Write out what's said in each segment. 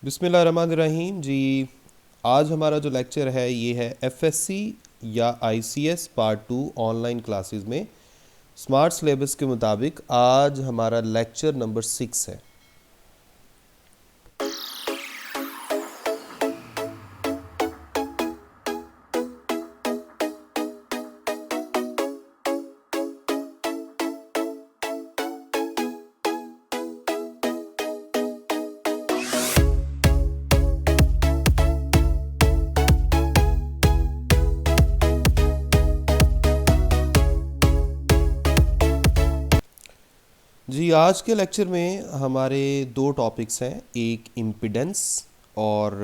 बिस्मिल्लाहिर्रहमानिर्रहीम जी। आज हमारा जो लेक्चर है ये है एफएससी या आईसीएस पार्ट 2 ऑनलाइन क्लासेस में स्मार्ट सिलेबस के मुताबिक आज हमारा लेक्चर नंबर 6 है। जी, आज के लेक्चर में हमारे दो टॉपिक्स हैं, एक इम्पिडेंस और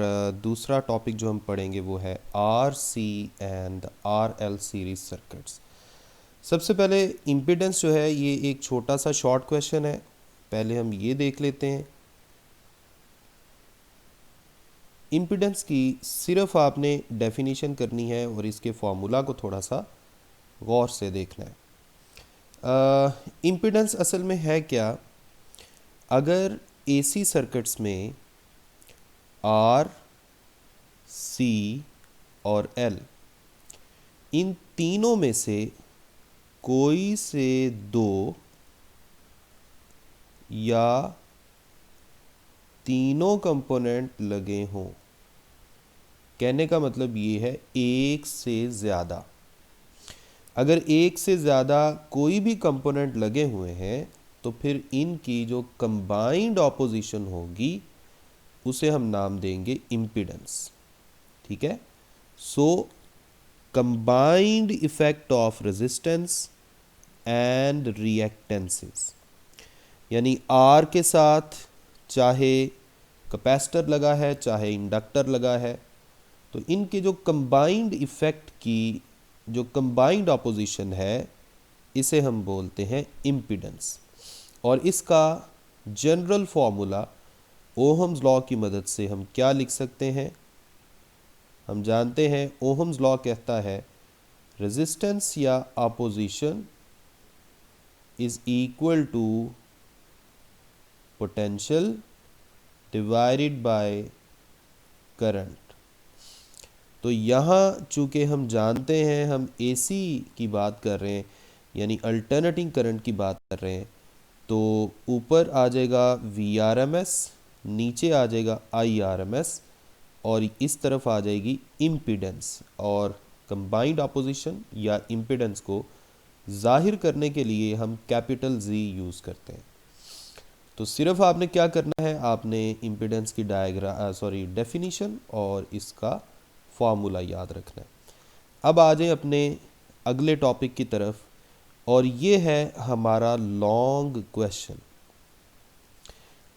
दूसरा टॉपिक जो हम पढ़ेंगे वो है R C and R L series circuits. सबसे पहले इम्पिडेंस जो है ये एक छोटा सा शॉर्ट क्वेश्चन है, पहले हम ये देख लेते हैं। इम्पिडेंस की सिर्फ आपने डेफिनेशन करनी है और इसके फॉर्मूला को थोड़ा सा गौर से देखना है। इम्पिडेंस असल में है क्या? अगर एसी सर्किट्स में आर, सी और एल इन तीनों में से कोई से दो या तीनों कंपोनेंट लगे हों, कहने का मतलब ये है एक से ज़्यादा। अगर एक से ज़्यादा कोई भी कंपोनेंट लगे हुए हैं तो फिर इनकी जो कंबाइंड ऑपोजिशन होगी उसे हम नाम देंगे इम्पिडेंस। ठीक है। So combined effect of resistance and reactances, यानी आर के साथ चाहे कैपेसिटर लगा है चाहे इंडक्टर लगा है, तो इनके जो कंबाइंड इफेक्ट की जो कंबाइंड ऑपोजिशन है इसे हम बोलते हैं इम्पिडेंस। और इसका जनरल फॉर्मूला ओहम्स लॉ की मदद से हम क्या लिख सकते हैं? हम जानते हैं ओहम्स लॉ कहता है रेजिस्टेंस या opposition is equal to potential divided by current. तो यहाँ चूँकि हम जानते हैं हम एसी की बात कर रहे हैं यानी अल्टरनेटिंग करंट की बात कर रहे हैं, तो ऊपर आ जाएगा VRMS, नीचे आ जाएगा IRMS और इस तरफ आ जाएगी इम्पिडेंस। और कंबाइंड ऑपोजिशन या इम्पिडेंस को जाहिर करने के लिए हम कैपिटल Z यूज़ करते हैं। तो सिर्फ आपने क्या करना है, आपने इम्पिडेंस की डेफिनीशन और इसका फॉर्मूला याद रखना है। अब आ जाए अपने अगले टॉपिक की तरफ, और ये है हमारा लॉन्ग क्वेश्चन।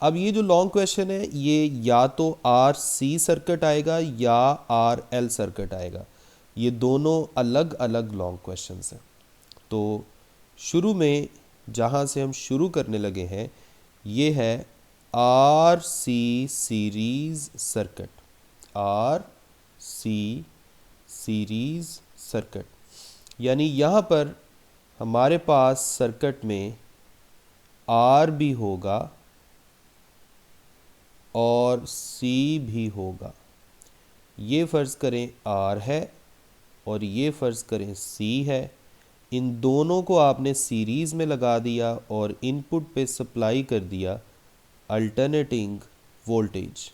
अब ये जो लॉन्ग क्वेश्चन है ये या तो RC सर्किट आएगा या RL सर्किट आएगा, ये दोनों अलग अलग लॉन्ग क्वेश्चंस हैं। तो शुरू में जहाँ से हम शुरू करने लगे हैं ये है RC series circuit, RC series circuit, यानी यहाँ पर हमारे पास सर्किट में R भी होगा और C भी होगा। ये फ़र्ज़ करें R है और ये फ़र्ज़ करें C है। इन दोनों को आपने सीरीज़ में लगा दिया और इनपुट पे सप्लाई कर दिया alternating voltage,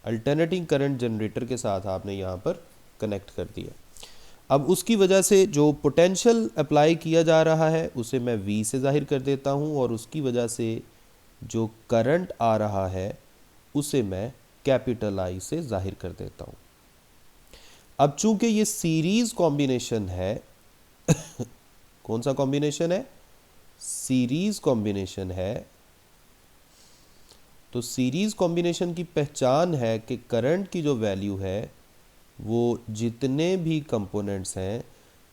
alternating current generator के साथ आपने यहाँ पर कनेक्ट कर दिया। अब उसकी वजह से जो पोटेंशियल अप्लाई किया जा रहा है उसे मैं V से ज़ाहिर कर देता हूँ और उसकी वजह से जो करंट आ रहा है उसे मैं कैपिटल I से ज़ाहिर कर देता हूँ। अब चूंकि ये सीरीज़ कॉम्बिनेशन है कौन सा कॉम्बिनेशन है? सीरीज़ कॉम्बिनेशन है। तो सीरीज़ कॉम्बिनेशन की पहचान है कि करंट की जो वैल्यू है वो जितने भी कंपोनेंट्स हैं,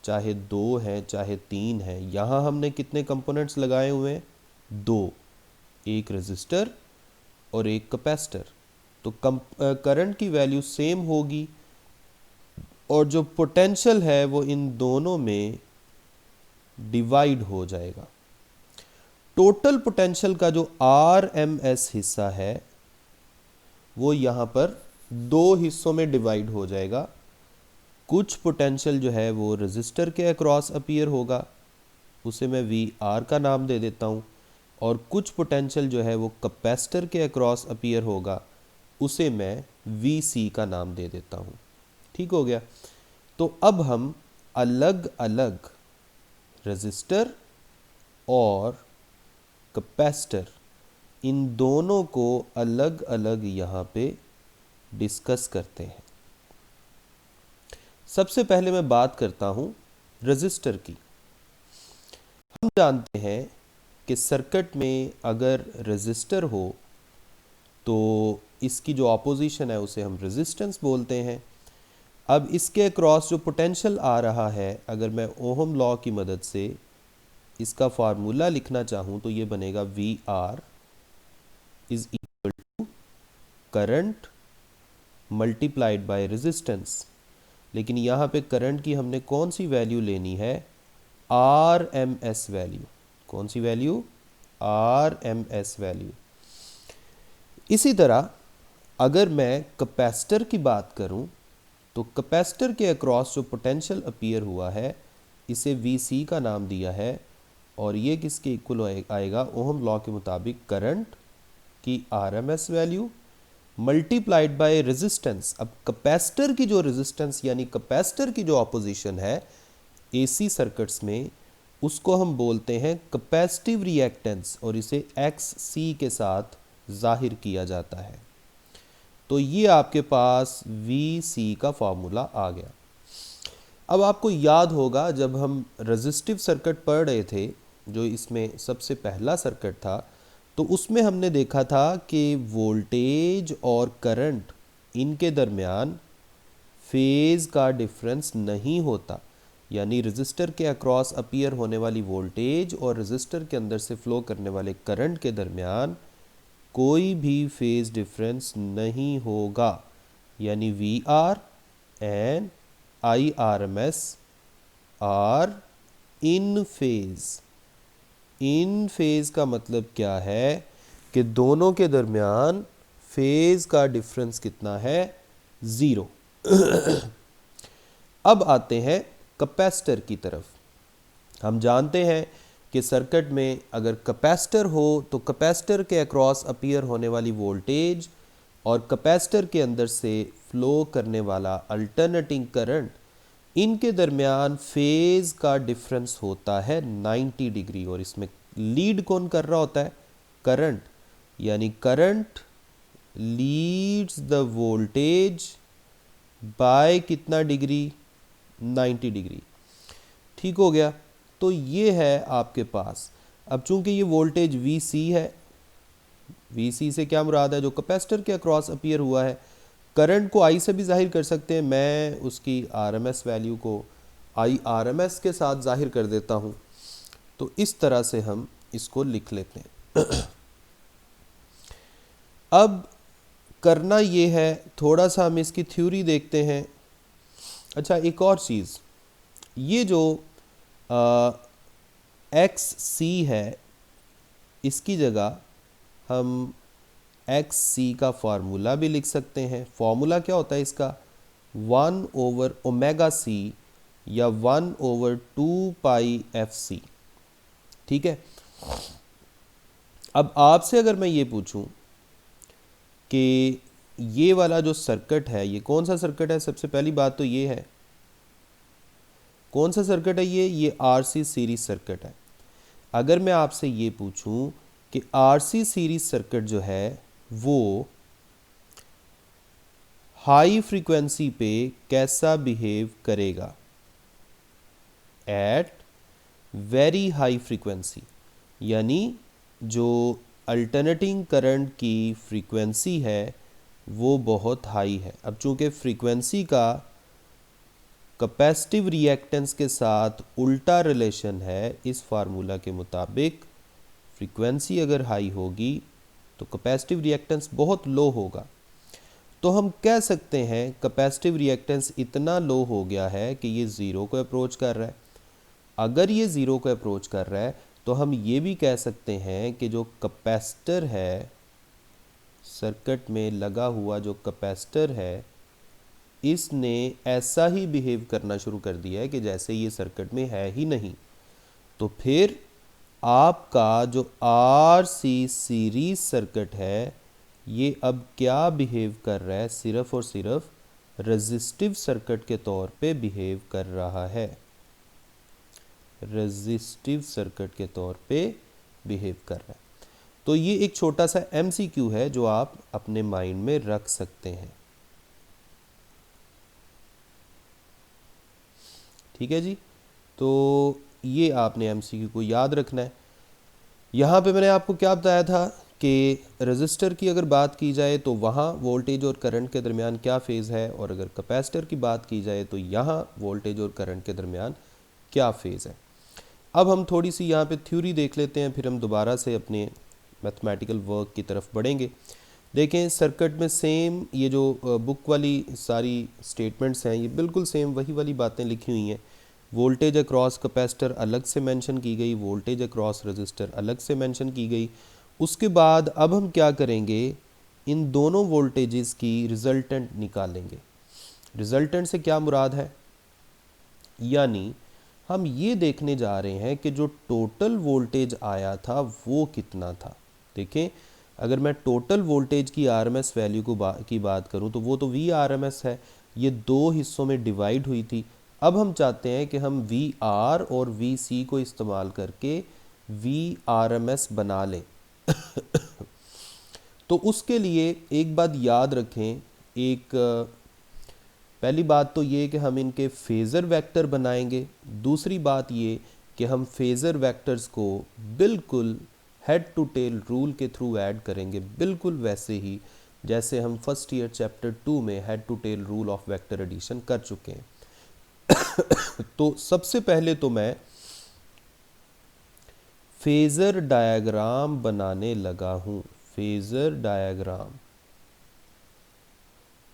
चाहे 2 हैं चाहे 3 हैं, यहाँ हमने कितने कंपोनेंट्स लगाए हुए हैं? 2, एक रेजिस्टर और एक कैपेसिटर। तो करंट की वैल्यू सेम होगी और जो पोटेंशियल है वो इन दोनों में डिवाइड हो जाएगा। टोटल पोटेंशियल का जो RMS हिस्सा है वो यहाँ पर दो हिस्सों में डिवाइड हो जाएगा। कुछ पोटेंशियल जो है वो रेजिस्टर के अक्रॉस अपीयर होगा, उसे मैं वी आर का नाम दे देता हूँ, और कुछ पोटेंशियल जो है वो कैपेसिटर के अक्रॉस अपीयर होगा, उसे मैं वी सी का नाम दे देता हूँ। ठीक हो गया। तो अब हम अलग अलग रेजिस्टर और कैपेसिटर इन दोनों को अलग अलग यहाँ पे डिस्कस करते हैं। सबसे पहले मैं बात करता हूँ रेजिस्टर की। हम जानते हैं कि सर्किट में अगर रेजिस्टर हो तो इसकी जो ऑपोजिशन है उसे हम रेजिस्टेंस बोलते हैं। अब इसके अक्रॉस जो पोटेंशियल आ रहा है, अगर मैं ओहम लॉ की मदद से इसका फार्मूला लिखना चाहूँ तो ये बनेगा V R is equal to current multiplied by resistance. लेकिन यहाँ पे करंट की हमने कौन सी वैल्यू लेनी है? R M S value. कौन सी value? R M S value. इसी तरह अगर मैं कैपेसिटर की बात करूं तो कैपेसिटर के अक्रॉस जो पोटेंशियल अपीयर हुआ है इसे वी सी का नाम दिया है, और ये किसके इक्वल आएगा? ओहम लॉ के मुताबिक करंट की R M S value multiplied by resistance. अब कैपेसिटर की जो रेजिस्टेंस यानी कैपेसिटर की जो ऑपोजिशन है एसी सर्किट्स में, उसको हम बोलते हैं कैपेसिटिव रिएक्टेंस, और इसे एक्स सी के साथ जाहिर किया जाता है। तो ये आपके पास वी सी का फॉर्मूला आ गया। अब आपको याद होगा जब हम रेजिस्टिव सर्किट पढ़ रहे थे, जो इसमें सबसे पहला सर्किट था, तो उसमें हमने देखा था कि वोल्टेज और करंट इनके दरमियान फेज़ का डिफरेंस नहीं होता, यानी रेजिस्टर के अक्रॉस अपीयर होने वाली वोल्टेज और रेजिस्टर के अंदर से फ्लो करने वाले करंट के दरमियान कोई भी फेज़ डिफरेंस नहीं होगा, यानी V R and I R M S are in phase. In phase का मतलब क्या है कि दोनों के दरमियान फेज़ का डिफरेंस कितना है? ज़ीरो। अब आते हैं कैपेसिटर की तरफ। हम जानते हैं कि सर्किट में अगर कैपेसिटर हो तो कैपेसिटर के अक्रॉस अपीयर होने वाली वोल्टेज और कैपेसिटर के अंदर से फ्लो करने वाला अल्टरनेटिंग करंट, इनके दरमियान फेज़ का डिफरेंस होता है 90 डिग्री। और इसमें लीड कौन कर रहा होता है? करंट। यानी current leads the voltage bye कितना डिग्री? 90 डिग्री। ठीक हो गया। तो ये है आपके पास। अब चूंकि ये वोल्टेज वी सी है, वी सी से क्या मुराद है? जो कैपेसिटर के अक्रॉस अपीयर हुआ है। करंट को आई से भी जाहिर कर सकते हैं, मैं उसकी आर एम एस वैल्यू को आई आर एम एस के साथ जाहिर कर देता हूँ। तो इस तरह से हम इसको लिख लेते हैं। अब करना ये है, थोड़ा सा हम इसकी थ्योरी देखते हैं। अच्छा, एक और चीज़, ये जो एक्स सी है, इसकी जगह हम एक्स सी का फार्मूला भी लिख सकते हैं। फार्मूला क्या होता है इसका? 1 ओवर ओमेगा सी या 1 ओवर 2 पाई एफ सी। ठीक है। अब आपसे अगर मैं ये पूछूं कि ये वाला जो सर्किट है, ये कौन सा सर्किट है? सबसे पहली बात तो ये है, कौन सा सर्किट है ये आरसी सीरीज सर्किट है। अगर मैं आपसे ये पूछूं कि आरसी सीरीज सर्किट जो है वो हाई फ्रीक्वेंसी पे कैसा बिहेव करेगा? एट वेरी हाई फ्रीक्वेंसी, यानी जो अल्टरनेटिंग करंट की फ्रीक्वेंसी है वो बहुत हाई है। अब चूंकि फ्रीक्वेंसी का कैपेसिटिव रिएक्टेंस के साथ उल्टा रिलेशन है, इस फार्मूला के मुताबिक फ्रीक्वेंसी अगर हाई होगी तो कैपेसिटिव रिएक्टेंस बहुत लो होगा। तो हम कह सकते हैं कैपेसिटिव रिएक्टेंस इतना लो हो गया है कि ये ज़ीरो को अप्रोच कर रहा है। अगर ये ज़ीरो को अप्रोच कर रहा है तो हम ये भी कह सकते हैं कि जो कैपेसिटर है सर्किट में लगा हुआ जो कैपेसिटर है इसने ऐसा ही बिहेव करना शुरू कर दिया है कि जैसे ये सर्किट में है ही नहीं, तो फिर आपका जो RC सीरीज सर्किट है ये अब क्या बिहेव कर रहा है, सिर्फ और सिर्फ रेजिस्टिव सर्किट के तौर पे बिहेव कर रहा है, रेजिस्टिव सर्किट के तौर पे बिहेव कर रहा है। तो ये एक छोटा सा MCQ है जो आप अपने माइंड में रख सकते हैं। ठीक है जी, तो ये आपने MCQ को याद रखना है। यहाँ पे मैंने आपको क्या बताया था कि रजिस्टर की अगर बात की जाए तो वहाँ वोल्टेज और करंट के दरमियान क्या फेज़ है, और अगर कैपेसिटर की बात की जाए तो यहाँ वोल्टेज और करंट के दरमियान क्या फेज़ है। अब हम थोड़ी सी यहाँ पे थ्योरी देख लेते हैं, फिर हम दोबारा से अपने मैथमेटिकल वर्क की तरफ बढ़ेंगे। देखें सर्किट में सेम ये जो बुक वाली सारी स्टेटमेंट्स हैं ये बिल्कुल सेम वही वाली बातें लिखी हुई हैं। वोल्टेज अक्रॉस कैपेसिटर अलग से मेंशन की गई, वोल्टेज अक्रॉस रजिस्टर अलग से मेंशन की गई। उसके बाद अब हम क्या करेंगे, इन दोनों वोल्टेजेस की रिजल्टेंट निकालेंगे। रिजल्टेंट से क्या मुराद है, यानी हम ये देखने जा रहे हैं कि जो टोटल वोल्टेज आया था वो कितना था। देखें अगर मैं टोटल वोल्टेज की RMS वैल्यू की बात करूं तो वो तो VRMS है, ये दो हिस्सों में डिवाइड हुई थी। अब हम चाहते हैं कि हम VR और VC को इस्तेमाल करके VRMS बना लें। तो उसके लिए एक बात याद रखें, एक पहली बात तो ये कि हम इनके फेज़र वेक्टर बनाएंगे। दूसरी बात ये कि हम फेज़र वेक्टर्स को बिल्कुल हेड टू टेल रूल के थ्रू ऐड करेंगे, बिल्कुल वैसे ही जैसे हम फर्स्ट ईयर चैप्टर 2 में head to tail rule of vector addition कर चुके हैं। तो सबसे पहले तो मैं फेज़र डायग्राम बनाने लगा हूँ, फेज़र डायग्राम।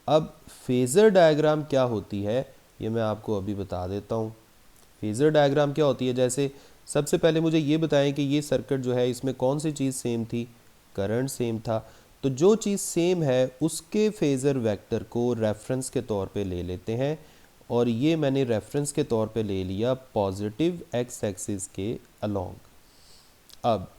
अब फेज़र डायग्राम क्या होती है ये मैं आपको अभी बता देता हूँ। फेज़र डायग्राम क्या होती है, जैसे सबसे पहले मुझे ये बताएं कि ये सर्किट जो है इसमें कौन सी चीज़ सेम थी, करंट सेम था। तो जो चीज़ सेम है उसके फेज़र वेक्टर को रेफरेंस के तौर पे ले लेते हैं, और ये मैंने रेफरेंस के तौर पे ले लिया पॉजिटिव एक्स एक्सिस के अलोंग। अब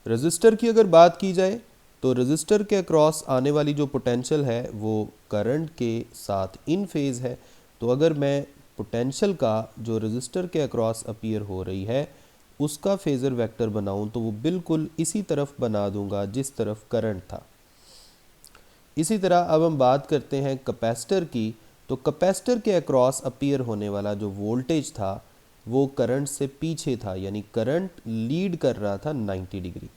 रजिस्टर की अगर बात की जाए तो रजिस्टर के अक्रॉस आने वाली जो पोटेंशियल है वो करंट के साथ इन फेज़ है। तो अगर मैं पोटेंशियल का जो रजिस्टर के अक्रॉस अपीयर हो रही है उसका फेज़र वेक्टर बनाऊं तो वो बिल्कुल इसी तरफ बना दूंगा जिस तरफ करंट था। इसी तरह अब हम बात करते हैं कैपेसिटर की, तो कैपेसिटर के अक्रॉस अपीयर होने वाला जो वोल्टेज था वो करंट से पीछे था, यानी करंट लीड कर रहा था 90 डिग्री।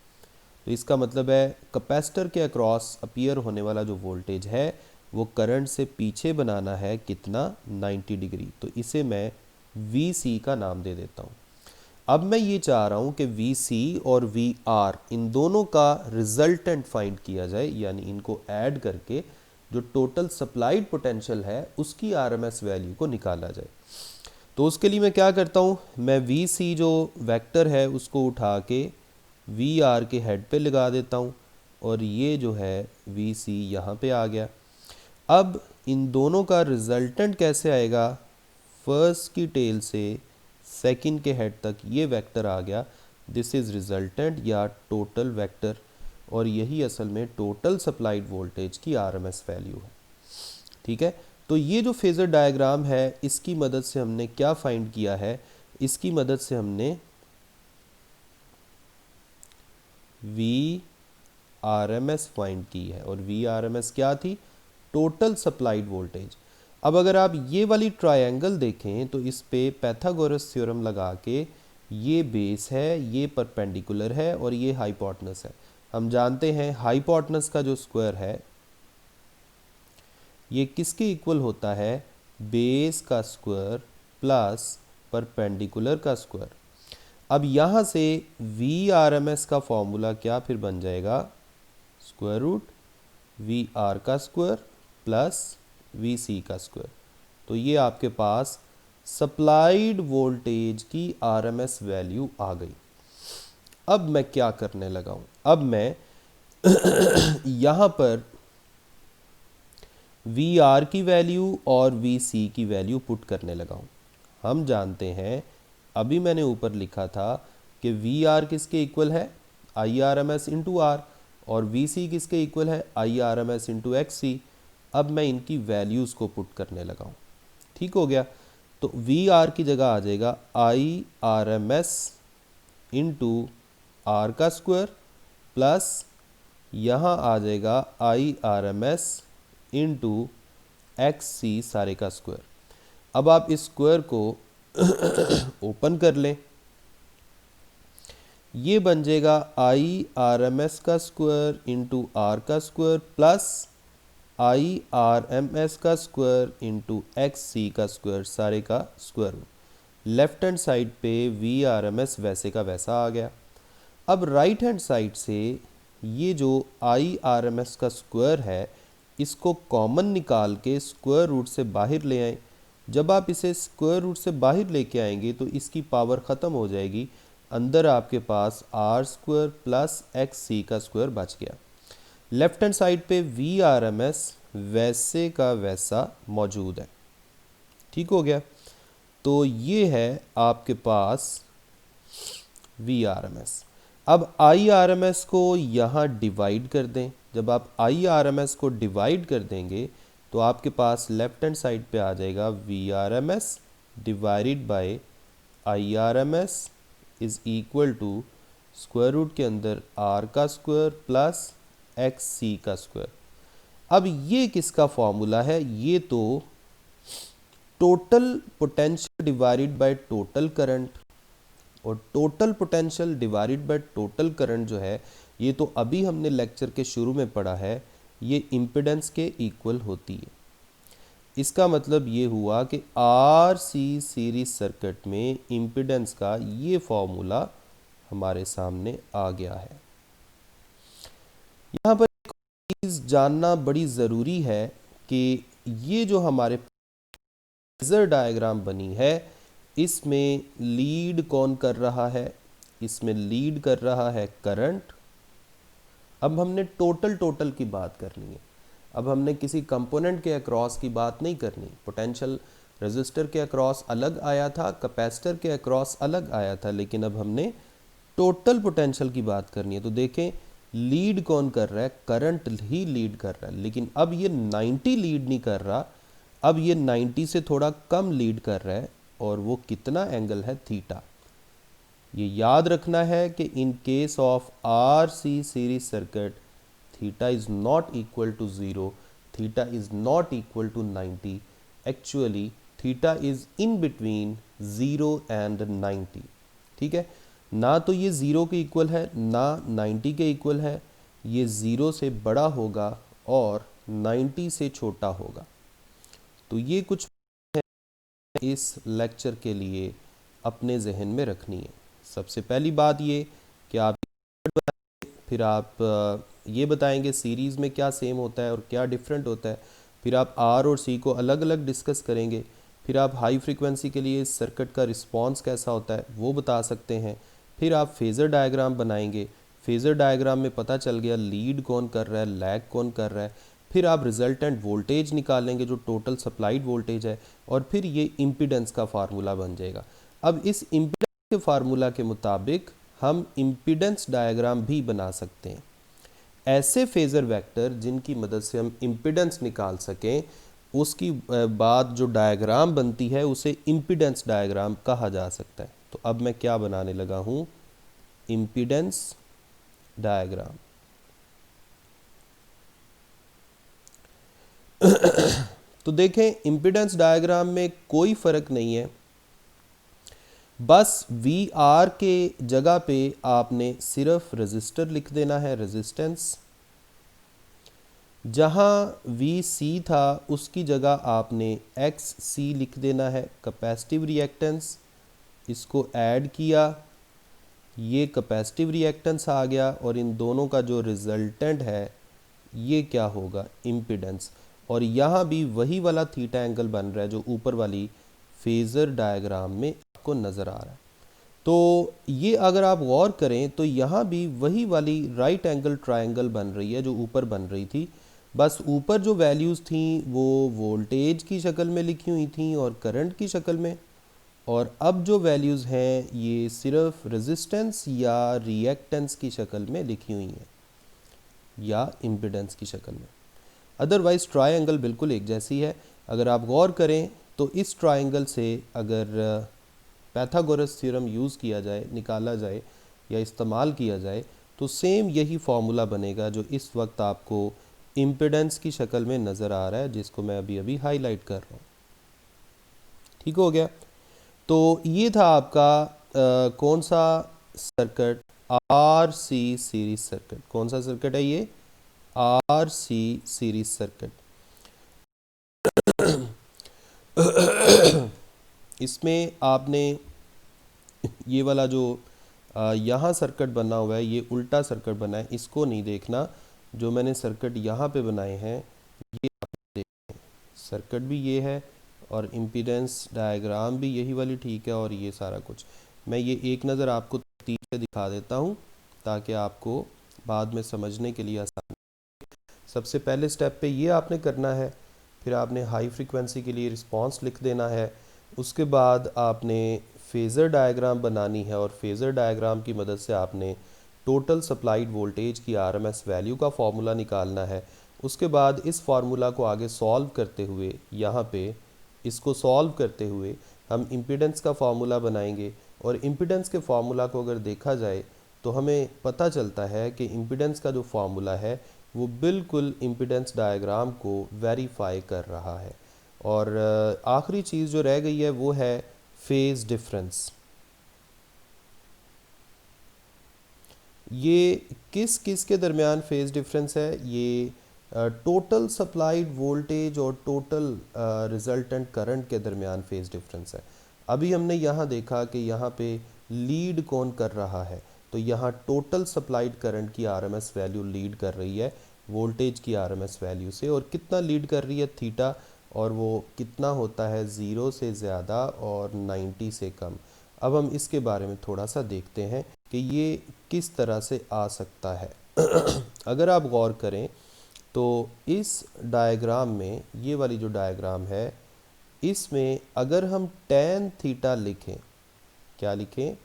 तो इसका मतलब है कैपेसिटर के अक्रॉस अपीयर होने वाला जो वोल्टेज है वो करंट से पीछे बनाना है कितना, 90 डिग्री। तो इसे मैं VC का नाम दे देता हूँ। अब मैं ये चाह रहा हूँ कि VC और VR इन दोनों का रिजल्टेंट फाइंड किया जाए, यानी इनको ऐड करके जो टोटल सप्लाइड पोटेंशियल है उसकी RMS वैल्यू को निकाला जाए। तो उसके लिए मैं क्या करता हूँ, मैं VC जो वेक्टर है उसको उठा के VR के हेड पे लगा देता हूँ, और ये जो है VC यहाँ पे आ गया। अब इन दोनों का रिजल्टेंट कैसे आएगा, फर्स्ट की टेल से सेकंड के हेड तक ये वेक्टर आ गया, दिस इज़ रिजल्टेंट या टोटल वेक्टर, और यही असल में टोटल सप्लाइड वोल्टेज की RMS वैल्यू है। ठीक है, तो ये जो फेज़र डायग्राम है इसकी मदद से हमने क्या फाइंड किया है, इसकी मदद से हमने VRMS फाइंड की है, और VRMS क्या थी, टोटल सप्लाइड वोल्टेज। अब अगर आप ये वाली ट्रायंगल देखें तो इस पे पैथागोरस थ्योरम लगा के ये बेस है, ये परपेंडिकुलर है और ये हाइपोटेनस है। हम जानते हैं हाइपोटेनस का जो स्क्वायर है ये किसके इक्वल होता है, बेस का स्क्वायर प्लस परपेंडिकुलर का स्क्वायर। अब यहाँ से VRMS का फॉर्मूला क्या फिर बन जाएगा, स्क्वायर रूट VR का स्क्वायर प्लस VC का स्क्वायर। तो ये आपके पास सप्लाइड वोल्टेज की RMS वैल्यू आ गई। अब मैं क्या करने लगा हूँ, अब मैं यहाँ पर वी आर की वैल्यू और वी सी की वैल्यू पुट करने लगा हूँ। हम जानते हैं, अभी मैंने ऊपर लिखा था कि वी आर किसके इक्वल है, I R M S into R, और वी सी किसके इक्वल है, I R M S into X C. अब मैं इनकी वैल्यूज़ को पुट करने लगा हूँ। ठीक हो गया। तो वी आर की जगह आ जाएगा I R M S into R का स्क्वायर प्लस यहाँ आ जाएगा I R M S into X C सारे का स्क्वायर। अब आप इस स्क्वायर को ओपन कर लें, ये बन जाएगा आई आर एम एस का स्क्वायर इंटू आर का square plus I R M S का स्क्वायर इंटू एक्स सी का स्क्वायर सारे का square root. Left hand side पे वी आर एम एस वैसे का वैसा आ गया। अब राइट हैंड साइड से ये जो आई आर एम एस का स्क्वायर है इसको कॉमन निकाल के स्क्वायर रूट से बाहर ले आए। जब आप इसे स्क्वायर रूट से बाहर लेके आएंगे तो इसकी पावर ख़त्म हो जाएगी, अंदर आपके पास are square plus x C का स्क्वायर बच गया। लेफ्ट हैंड साइड पे वी आर एम एस वैसे का वैसा मौजूद है। ठीक हो गया। तो ये है आपके पास वी आर एम एस। अब आई आर एम एस को यहाँ डिवाइड कर दें। जब आप आई आर एम एस को डिवाइड कर देंगे तो आपके पास लेफ्ट हैंड साइड पे आ जाएगा V R M S divided by I R M S is equal to square root के अंदर आर का स्क्वायर प्लस एक्स सी का स्क्वायर। अब ये किसका फॉर्मूला है, ये तो total potential divided by total current, और total potential divided by total current जो है ये तो अभी हमने लेक्चर के शुरू में पढ़ा है, ये इम्पिडेंस के इक्वल होती है। इसका मतलब ये हुआ कि आर सी सीरीज सर्किट में इम्पिडेंस का ये फॉर्मूला हमारे सामने आ गया है। यहाँ पर एक चीज़ जानना बड़ी ज़रूरी है कि ये जो हमारे फेजर डायग्राम बनी है इसमें लीड कौन कर रहा है, इसमें लीड कर रहा है करंट। अब हमने टोटल की बात करनी है, अब हमने किसी कंपोनेंट के अक्रॉस की बात नहीं करनी। पोटेंशियल रेजिस्टर के अक्रॉस अलग आया था, कैपेसिटर के अक्रॉस अलग आया था, लेकिन अब हमने टोटल पोटेंशियल की बात करनी है। तो देखें लीड कौन कर रहा है, करंट ही लीड कर रहा है, लेकिन अब ये 90 लीड नहीं कर रहा, अब ये 90 से थोड़ा कम लीड कर रहा है, और वो कितना एंगल है, थीटा। ये याद रखना है कि in case of R C series circuit theta is not equal to 0, theta is not equal to 90, actually theta is in between 0 and 90। ठीक है, ना तो ये 0 के इक्वल है ना 90 के इक्वल है, ये 0 से बड़ा होगा और 90 से छोटा होगा। तो ये कुछ इस लेक्चर के लिए अपने जहन में रखनी है। सबसे पहली बात ये कि आप फिर आप ये बताएंगे सीरीज़ में क्या सेम होता है और क्या डिफरेंट होता है, फिर आप आर और सी को अलग अलग डिस्कस करेंगे, फिर आप हाई फ्रीक्वेंसी के लिए इस सर्किट का रिस्पांस कैसा होता है वो बता सकते हैं, फिर आप फेज़र डायग्राम बनाएंगे, फेज़र डायग्राम में पता चल गया लीड कौन कर रहा है, लैग कौन कर रहा है, फिर आप रिजल्टेंट वोल्टेज निकालेंगे जो टोटल सप्लाइड वोल्टेज है, और फिर ये इम्पीडेंस का फार्मूला बन जाएगा। अब इस इम्पीडेंस के फार्मूला के मुताबिक हम इम्पीडेंस डायग्राम भी बना सकते हैं। ऐसे फेज़र वेक्टर जिनकी मदद से हम इम्पीडेंस निकाल सकें, उसकी बाद जो डायग्राम बनती है उसे इम्पीडेंस डायग्राम कहा जा सकता है। तो अब मैं क्या बनाने लगा हूँ, इम्पीडेंस डायग्राम। तो देखें इम्पीडेंस डायग्राम में कोई फ़र्क नहीं है, बस वी आर के जगह पे आपने सिर्फ रेजिस्टर लिख देना है, रेजिस्टेंस। जहाँ वी सी था उसकी जगह आपने एक्स सी लिख देना है, कैपेसिटिव रिएक्टेंस। इसको ऐड किया, ये कैपेसिटिव रिएक्टेंस आ गया, और इन दोनों का जो रिजल्टेंट है ये क्या होगा, इम्पीडेंस। और यहाँ भी वही वाला थीटा एंगल बन रहा है जो ऊपर वाली फेज़र डायग्राम में आपको नज़र आ रहा है। तो ये अगर आप गौर करें तो यहाँ भी वही वाली राइट एंगल ट्रायंगल बन रही है जो ऊपर बन रही थी, बस ऊपर जो वैल्यूज़ थी वो वोल्टेज की शक्ल में लिखी हुई थी और करंट की शक्ल में, और अब जो वैल्यूज़ हैं ये सिर्फ रेजिस्टेंस या रिएक्टेंस की शक्ल में लिखी हुई हैं या इम्पिडेंस की शक्ल में। अदरवाइज़ ट्रायंगल बिल्कुल एक जैसी है। अगर आप गौर करें तो इस ट्रायंगल से अगर पैथागोरस थ्योरम यूज़ किया जाए, निकाला जाए या इस्तेमाल किया जाए तो सेम यही फार्मूला बनेगा जो इस वक्त आपको इम्पिडेंस की शक्ल में नज़र आ रहा है, जिसको मैं अभी अभी हाईलाइट कर रहा हूँ। ठीक हो गया। तो ये था आपका कौन सा circuit, R C series circuit. कौन सा सर्किट है ये? R C series circuit. इसमें आपने ये वाला जो यहाँ सर्किट बना हुआ है ये उल्टा सर्किट बना है, इसको नहीं देखना। जो मैंने सर्किट यहाँ पे बनाए हैं ये आप देखें, सर्किट भी ये है और इम्पीडेंस डायग्राम भी यही वाली ठीक है, और ये सारा कुछ मैं ये एक नज़र आपको तरतीब से दिखा देता हूँ ताकि आपको बाद में समझने के लिए आसान। सबसे पहले स्टेप पे ये आपने करना है, फिर आपने हाई फ्रीक्वेंसी के लिए रिस्पांस लिख देना है। उसके बाद आपने फेज़र डायग्राम बनानी है और फेज़र डायग्राम की मदद से आपने टोटल सप्लाइड वोल्टेज की आरएमएस वैल्यू का फार्मूला निकालना है। उसके बाद इस फार्मूला को आगे सॉल्व करते हुए, यहाँ पे इसको सॉल्व करते हुए हम इम्पीडेंस का फार्मूला बनाएंगे, और इम्पीडेंस के फार्मूला को अगर देखा जाए तो हमें पता चलता है कि इम्पीडेंस का जो फार्मूला है वो बिल्कुल इम्पीडेंस डायग्राम को वेरीफाई कर रहा है। और आखिरी चीज़ जो रह गई है वो है फेज़ डिफरेंस। ये किस किस के दरमियान फेज़ डिफरेंस है? ये टोटल सप्लाइड वोल्टेज और टोटल रिजल्टेंट करंट के दरमियान फेज़ डिफरेंस है। अभी हमने यहाँ देखा कि यहाँ पे लीड कौन कर रहा है, तो यहाँ टोटल सप्लाइड करंट की आरएमएस वैल्यू लीड कर रही है वोल्टेज की आरएमएस वैल्यू से, और कितना लीड कर रही है? थीटा, और वो कितना होता है? 0 से ज़्यादा और 90 से कम। अब हम इसके बारे में थोड़ा सा देखते हैं कि ये किस तरह से आ सकता है। अगर आप गौर करें तो इस डायग्राम में, ये वाली जो डायग्राम है, इसमें अगर हम tan थीटा लिखें, क्या लिखें?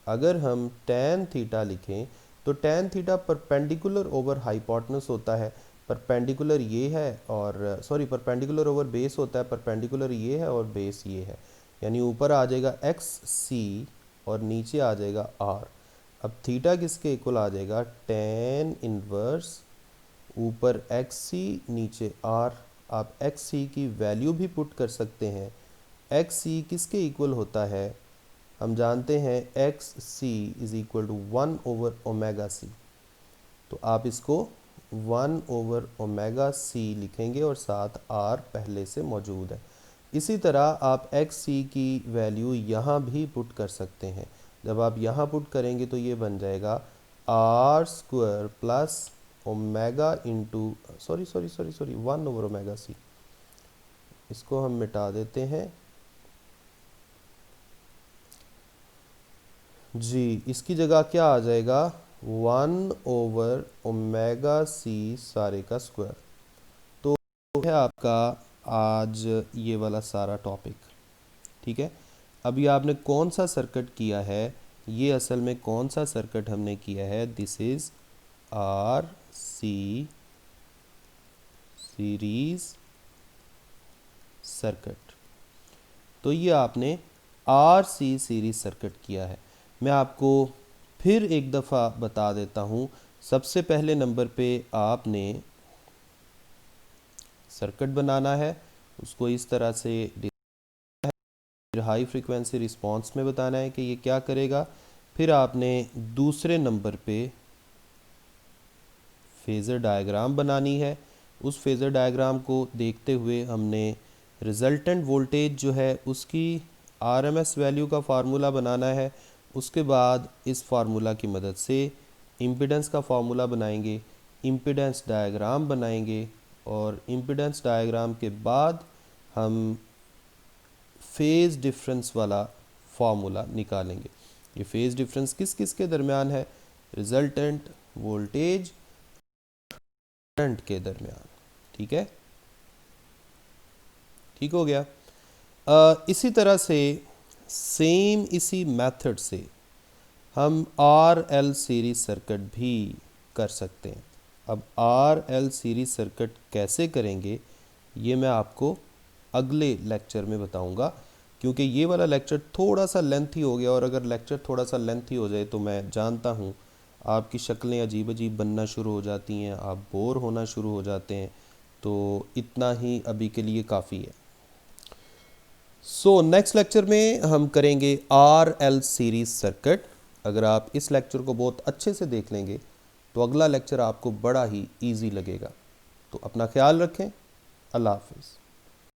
अगर हम tan थीटा लिखें तो tan theta perpendicular over hypotenuse होता है। परपेंडिकुलर ये है, और सॉरी परपेंडिकुलर ओवर बेस होता है, परपेंडिकुलर ये है और बेस ये है, यानी ऊपर आ जाएगा XC और नीचे आ जाएगा R। अब थीटा किसके इक्वल आ जाएगा? tan इनवर्स ऊपर XC नीचे R। आप XC की वैल्यू भी पुट कर सकते हैं। XC किसके इक्वल होता है? हम जानते हैं XC is equal to 1 over omega C। तो आप इसको 1 ओवर ओमेगा C लिखेंगे और साथ R पहले से मौजूद है। इसी तरह आप XC की वैल्यू यहाँ भी पुट कर सकते हैं। जब आप यहाँ पुट करेंगे तो ये बन जाएगा R square plus omega into sorry 1 over omega C। इसको हम मिटा देते हैं जी। इसकी जगह क्या आ जाएगा? 1 ओवर ओमेगा C सारे का स्क्वायर। तो है आपका आज ये वाला सारा टॉपिक। ठीक है, अभी आपने कौन सा सर्किट किया है? ये असल में कौन सा सर्किट हमने किया है? This is R C series circuit. तो ये आपने आर सी सीरीज सर्किट किया है। मैं आपको फिर एक दफ़ा बता देता हूँ। सबसे पहले नंबर पे आपने सर्किट बनाना है, उसको इस तरह से फिर हाई फ्रीक्वेंसी रिस्पांस में बताना है कि ये क्या करेगा। फिर आपने दूसरे नंबर पे फेज़र डायग्राम बनानी है। उस फेज़र डायग्राम को देखते हुए हमने रिज़ल्टेंट वोल्टेज जो है उसकी आरएमएस वैल्यू का फार्मूला बनाना है। उसके बाद इस फार्मूला की मदद से इम्पीडेंस का फार्मूला बनाएंगे, इम्पीडेंस डायग्राम बनाएंगे, और इम्पीडेंस डायग्राम के बाद हम फेज़ डिफरेंस वाला फार्मूला निकालेंगे। ये फेज डिफरेंस किस किस के दरमियान है? रिजल्टेंट वोल्टेज करंट के दरमियान। ठीक है, ठीक हो गया। इसी तरह से सेम इसी मेथड से हम आर एल सीरीज सर्किट भी कर सकते हैं। अब आर एल सीरीज सर्किट कैसे करेंगे ये मैं आपको अगले लेक्चर में बताऊंगा, क्योंकि ये वाला लेक्चर थोड़ा सा लेंथी हो गया, और अगर लेक्चर थोड़ा सा लेंथी हो जाए तो मैं जानता हूँ आपकी शक्लें अजीब अजीब बनना शुरू हो जाती हैं, आप बोर होना शुरू हो जाते हैं। तो इतना ही अभी के लिए काफ़ी है। सो नेक्स्ट लेक्चर में हम करेंगे आर एल सीरीज सर्किट। अगर आप इस लेक्चर को बहुत अच्छे से देख लेंगे तो अगला लेक्चर आपको बड़ा ही इजी लगेगा। तो अपना ख्याल रखें। अल्लाह हाफिज़।